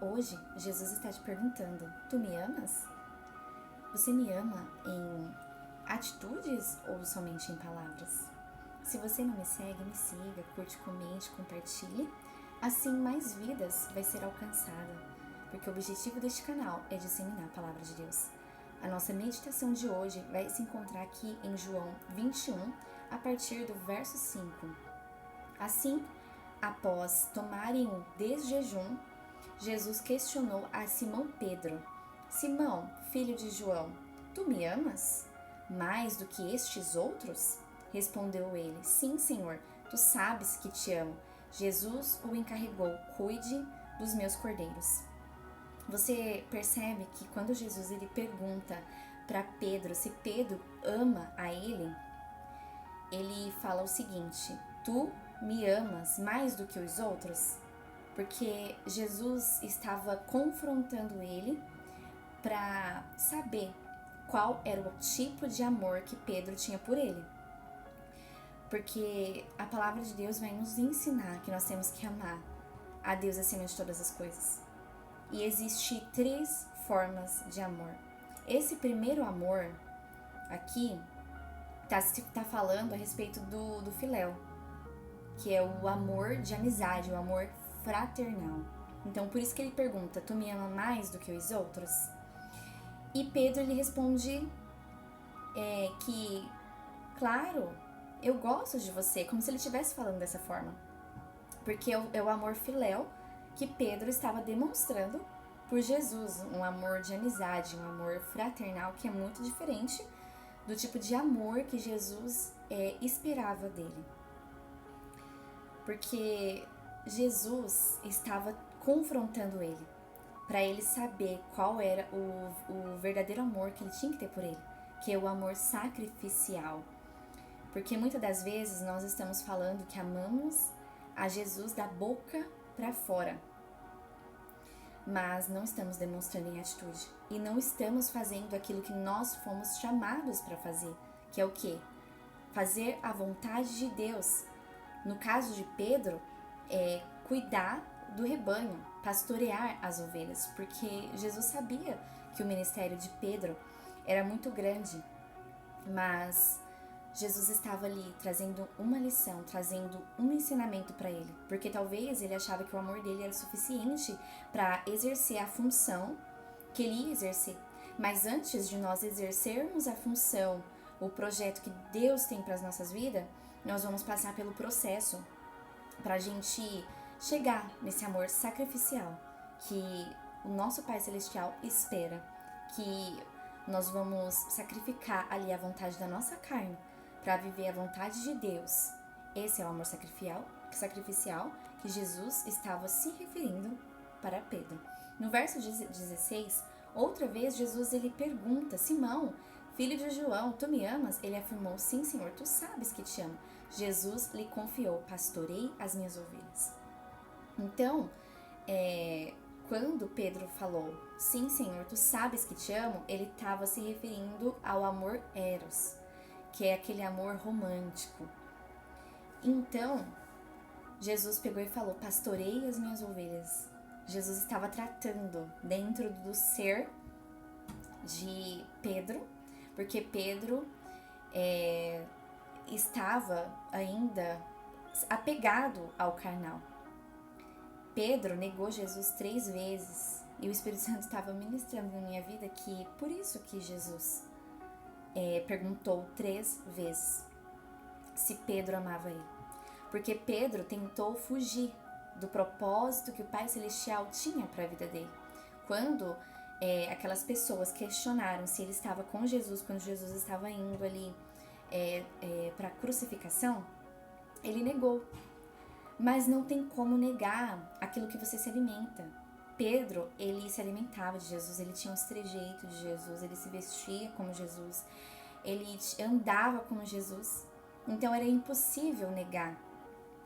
Hoje, Jesus está te perguntando: tu me amas? Você me ama em atitudes ou somente em palavras? Se você não me segue, me siga, curte, comente, compartilhe. Assim, mais vidas vai ser alcançada, porque o objetivo deste canal é disseminar a palavra de Deus. A nossa meditação de hoje vai se encontrar aqui em João 21, a partir do verso 5. Assim, após tomarem o desjejum, Jesus questionou a Simão Pedro: Simão, filho de João, tu me amas mais do que estes outros? Respondeu ele: Sim, Senhor, tu sabes que te amo. Jesus o encarregou: cuide dos meus cordeiros. Você percebe que quando Jesus ele pergunta para Pedro se Pedro ama a ele fala o seguinte: tu me amas mais do que os outros? Porque Jesus estava confrontando ele para saber qual era o tipo de amor que Pedro tinha por ele. Porque a palavra de Deus vai nos ensinar que nós temos que amar a Deus acima de todas as coisas. E existe 3 formas de amor. Esse primeiro amor aqui tá falando a respeito do filéu, que é o amor de amizade, o amor fraternal. Então, por isso que ele pergunta: tu me ama mais do que os outros? E Pedro, ele responde que, claro, eu gosto de você, como se ele estivesse falando dessa forma. Porque é o amor filéu que Pedro estava demonstrando por Jesus, um amor de amizade, um amor fraternal que é muito diferente do tipo de amor que Jesus esperava dele. Porque Jesus estava confrontando ele, para ele saber qual era o verdadeiro amor que ele tinha que ter por ele, que é o amor sacrificial. Porque muitas das vezes nós estamos falando que amamos a Jesus da boca para fora, mas não estamos demonstrando em atitude e não estamos fazendo aquilo que nós fomos chamados para fazer, que é o quê? Fazer a vontade de Deus. No caso de Pedro, é cuidar do rebanho, pastorear as ovelhas, porque Jesus sabia que o ministério de Pedro era muito grande, mas Jesus estava ali trazendo uma lição, trazendo um ensinamento para ele, porque talvez ele achava que o amor dele era suficiente para exercer a função que ele ia exercer. Mas antes de nós exercermos a função, o projeto que Deus tem para as nossas vidas, nós vamos passar pelo processo para a gente chegar nesse amor sacrificial que o nosso Pai Celestial espera, que nós vamos sacrificar ali a vontade da nossa carne para viver a vontade de Deus. Esse é o amor sacrificial que Jesus estava se referindo para Pedro. No verso 16, outra vez Jesus ele pergunta: Simão, filho de João, tu me amas? Ele afirmou: sim, Senhor, tu sabes que te amo. Jesus lhe confiou: pastorei as minhas ovelhas. Então, quando Pedro falou: sim, Senhor, tu sabes que te amo, ele estava se referindo ao amor eros, que é aquele amor romântico. Então, Jesus pegou e falou: pastorei as minhas ovelhas. Jesus estava tratando dentro do ser de Pedro, porque Pedro estava ainda apegado ao carnal. Pedro negou Jesus 3 vezes e o Espírito Santo estava ministrando na minha vida que por isso que Jesus perguntou 3 vezes se Pedro amava ele. Porque Pedro tentou fugir do propósito que o Pai Celestial tinha para a vida dele. Quando aquelas pessoas questionaram se ele estava com Jesus, quando Jesus estava indo ali para a crucificação, ele negou. Mas não tem como negar aquilo que você se alimenta. Pedro, ele se alimentava de Jesus, ele tinha os trejeitos de Jesus, ele se vestia como Jesus, ele andava como Jesus. Então era impossível negar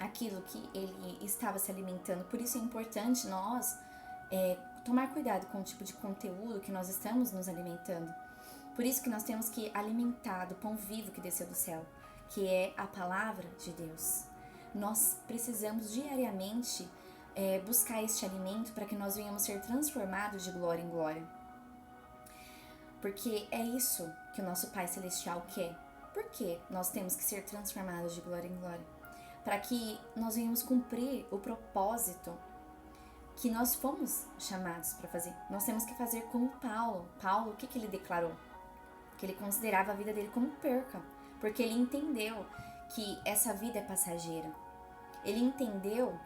aquilo que ele estava se alimentando. Por isso é importante nós tomar cuidado com o tipo de conteúdo que nós estamos nos alimentando. Por isso que nós temos que alimentar do pão vivo que desceu do céu, que é a palavra de Deus. Nós precisamos diariamente buscar este alimento para que nós venhamos ser transformados de glória em glória. Porque é isso que o nosso Pai Celestial quer. Por que nós temos que ser transformados de glória em glória? Para que nós venhamos cumprir o propósito que nós fomos chamados para fazer. Nós temos que fazer como Paulo. Paulo, o que ele declarou? Que ele considerava a vida dele como perca, porque ele entendeu que essa vida é passageira. Ele entendeu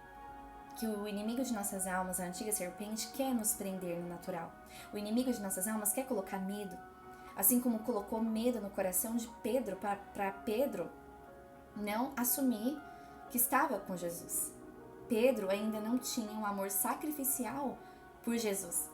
que o inimigo de nossas almas, a antiga serpente, quer nos prender no natural. O inimigo de nossas almas quer colocar medo, assim como colocou medo no coração de Pedro, para Pedro não assumir que estava com Jesus. Pedro ainda não tinha um amor sacrificial por Jesus.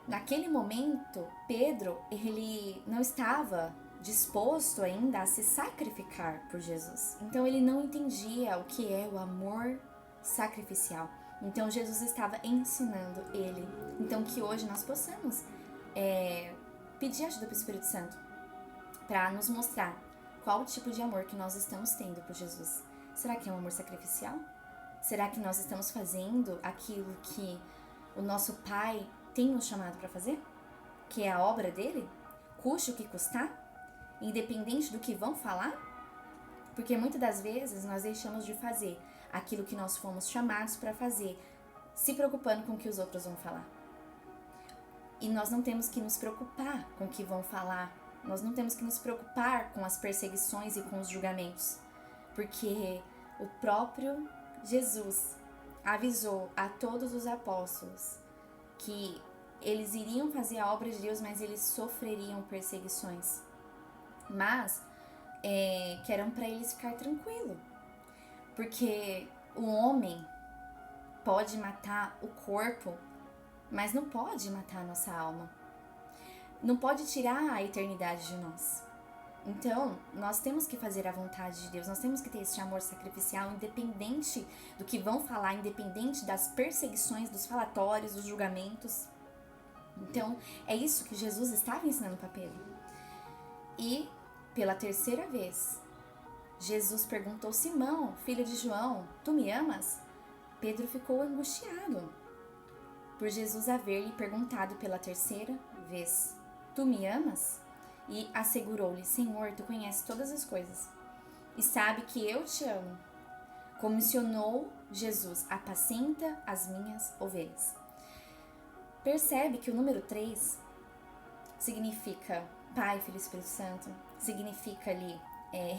Naquele momento, Pedro, ele não estava disposto ainda a se sacrificar por Jesus. Então ele não entendia o que é o amor sacrificial. Então Jesus estava ensinando ele. Então que hoje nós possamos pedir ajuda para o Espírito Santo para nos mostrar qual o tipo de amor que nós estamos tendo por Jesus. Será que é um amor sacrificial? Será que nós estamos fazendo aquilo que o nosso Pai tem nos chamado para fazer? Que é a obra dele? Custe o que custar? Independente do que vão falar? Porque muitas das vezes nós deixamos de fazer aquilo que nós fomos chamados para fazer, se preocupando com o que os outros vão falar. E nós não temos que nos preocupar com o que vão falar. Nós não temos que nos preocupar com as perseguições e com os julgamentos. Porque o próprio Jesus avisou a todos os apóstolos que eles iriam fazer a obra de Deus, mas eles sofreriam perseguições. Mas que eram para eles ficar tranquilos. Porque o homem pode matar o corpo, mas não pode matar a nossa alma. Não pode tirar a eternidade de nós. Então, nós temos que fazer a vontade de Deus, nós temos que ter esse amor sacrificial, independente do que vão falar, independente das perseguições, dos falatórios, dos julgamentos. Então, é isso que Jesus estava ensinando para Pedro. E, pela terceira vez, Jesus perguntou: Simão, filho de João, tu me amas? Pedro ficou angustiado por Jesus haver lhe perguntado pela terceira vez: tu me amas? E assegurou-lhe: Senhor, tu conheces todas as coisas e sabe que eu te amo. Comissionou Jesus: apacenta as minhas ovelhas. Percebe que o número 3 significa Pai, Filho e Espírito Santo, significa ali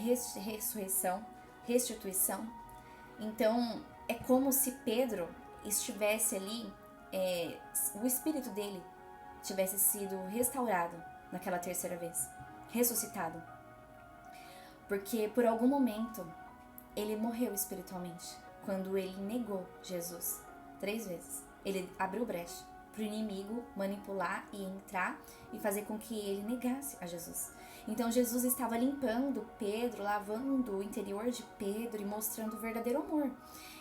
ressurreição, restituição. Então é como se Pedro estivesse ali, o espírito dele tivesse sido restaurado naquela terceira vez, ressuscitado. Porque por algum momento ele morreu espiritualmente, quando ele negou Jesus 3 vezes. Ele abriu brecha para o inimigo manipular e entrar e fazer com que ele negasse a Jesus. Então Jesus estava limpando Pedro, lavando o interior de Pedro e mostrando o verdadeiro amor.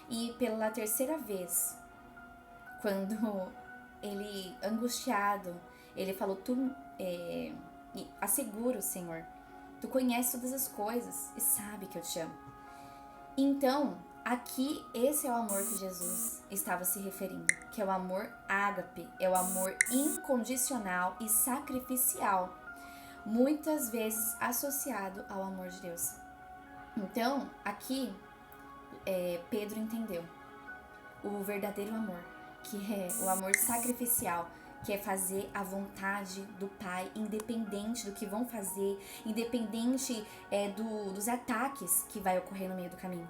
E pela terceira vez, quando ele, angustiado, ele falou: asseguro, Senhor, tu conheces todas as coisas e sabe que eu te amo. Então, aqui, esse é o amor que Jesus estava se referindo, que é o amor ágape, é o amor incondicional e sacrificial, muitas vezes associado ao amor de Deus. Então, aqui, Pedro entendeu o verdadeiro amor, que é o amor sacrificial, que é fazer a vontade do Pai, independente do que vão fazer, independente dos ataques que vai ocorrer no meio do caminho.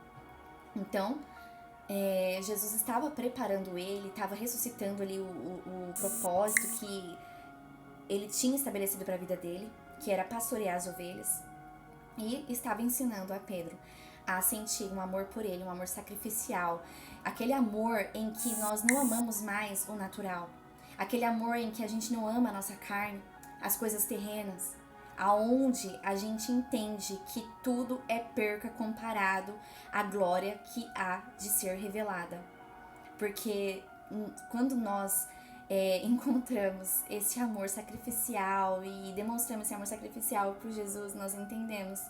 Então, Jesus estava preparando ele, estava ressuscitando ali o propósito que ele tinha estabelecido para a vida dele, que era pastorear as ovelhas, e estava ensinando a Pedro a sentir um amor por ele, um amor sacrificial, aquele amor em que nós não amamos mais o natural, aquele amor em que a gente não ama a nossa carne, as coisas terrenas, aonde a gente entende que tudo é perca comparado à glória que há de ser revelada. Porque quando nós encontramos esse amor sacrificial e demonstramos esse amor sacrificial por Jesus, nós entendemos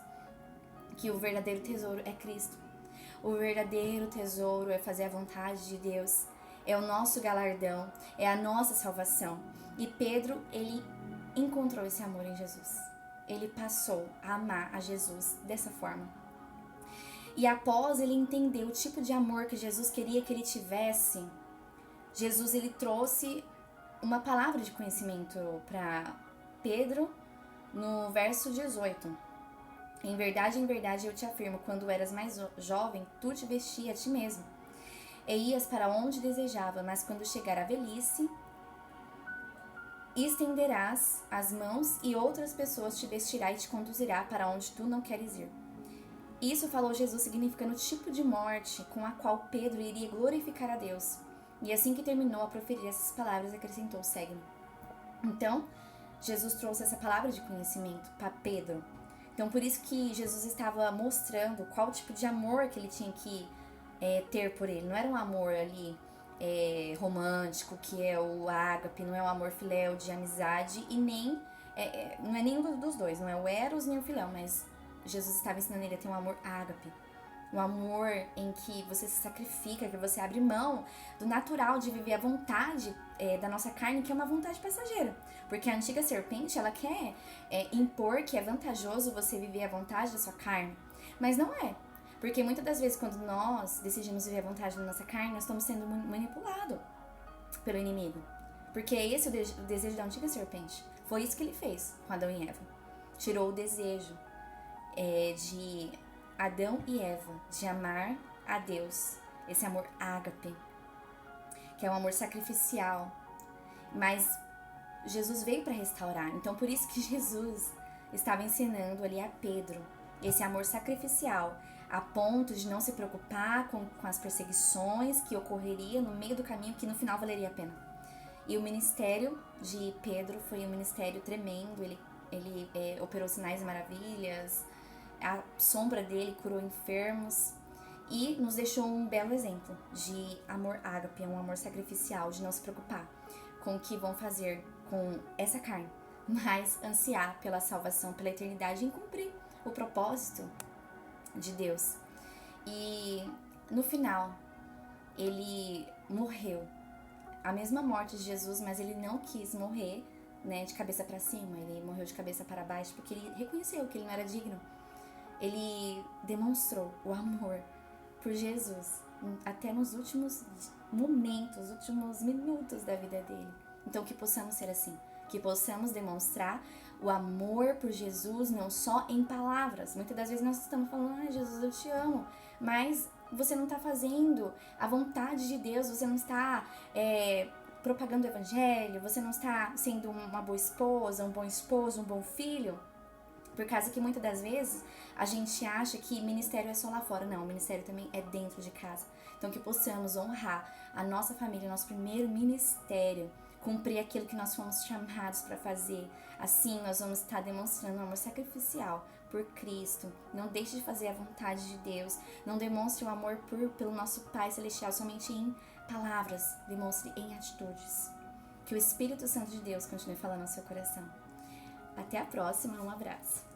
que o verdadeiro tesouro é Cristo. O verdadeiro tesouro é fazer a vontade de Deus. É o nosso galardão, é a nossa salvação. E Pedro, ele encontrou esse amor em Jesus. Ele passou a amar a Jesus dessa forma. E após ele entender o tipo de amor que Jesus queria que ele tivesse, Jesus ele trouxe uma palavra de conhecimento para Pedro no verso 18. Em verdade, eu te afirmo, quando eras mais jovem, tu te vestia a ti mesmo e ias para onde desejava, mas quando chegar a velhice, estenderás as mãos e outras pessoas te vestirá e te conduzirá para onde tu não queres ir. Isso falou Jesus, significando o tipo de morte com a qual Pedro iria glorificar a Deus. E assim que terminou a proferir essas palavras, acrescentou: segue-me. Então, Jesus trouxe essa palavra de conhecimento para Pedro. Então, por isso que Jesus estava mostrando qual tipo de amor que ele tinha que ter por ele. Não era um amor ali romântico, que é o ágape, não é um amor filéu de amizade, e nem não é nenhum dos dois, não é o eros nem o filéu, mas Jesus estava ensinando ele a ter um amor ágape. Um amor em que você se sacrifica, que você abre mão do natural de viver a vontade da nossa carne, que é uma vontade passageira. Porque a antiga serpente, ela quer impor que é vantajoso você viver a vontade da sua carne. Mas não é. Porque muitas das vezes, quando nós decidimos viver a vontade da nossa carne, nós estamos sendo manipulados pelo inimigo. Porque esse é o desejo da antiga serpente. Foi isso que ele fez com Adão e Eva. Tirou o desejo de Adão e Eva, de amar a Deus, esse amor ágape, que é um amor sacrificial, mas Jesus veio para restaurar. Então por isso que Jesus estava ensinando ali a Pedro esse amor sacrificial, a ponto de não se preocupar com as perseguições que ocorreria no meio do caminho, que no final valeria a pena. E o ministério de Pedro foi um ministério tremendo. Ele operou sinais e maravilhas, a sombra dele curou enfermos e nos deixou um belo exemplo de amor ágape, um amor sacrificial, de não se preocupar com o que vão fazer com essa carne, mas ansiar pela salvação, pela eternidade e cumprir o propósito de Deus. E no final, ele morreu a mesma morte de Jesus, mas ele não quis morrer, de cabeça para cima, ele morreu de cabeça para baixo, porque ele reconheceu que ele não era digno. Ele demonstrou o amor por Jesus até nos últimos momentos, últimos minutos da vida dele. Então que possamos ser assim, que possamos demonstrar o amor por Jesus não só em palavras. Muitas das vezes nós estamos falando: Jesus, eu te amo, mas você não está fazendo a vontade de Deus, você não está propagando o evangelho, você não está sendo uma boa esposa, um bom esposo, um bom filho. Por causa que muitas das vezes a gente acha que ministério é só lá fora. Não, o ministério também é dentro de casa. Então que possamos honrar a nossa família, nosso primeiro ministério, cumprir aquilo que nós fomos chamados para fazer. Assim nós vamos estar demonstrando um amor sacrificial por Cristo. Não deixe de fazer a vontade de Deus. Não demonstre o amor pelo nosso Pai Celestial somente em palavras. Demonstre em atitudes. Que o Espírito Santo de Deus continue falando no seu coração. Até a próxima, um abraço.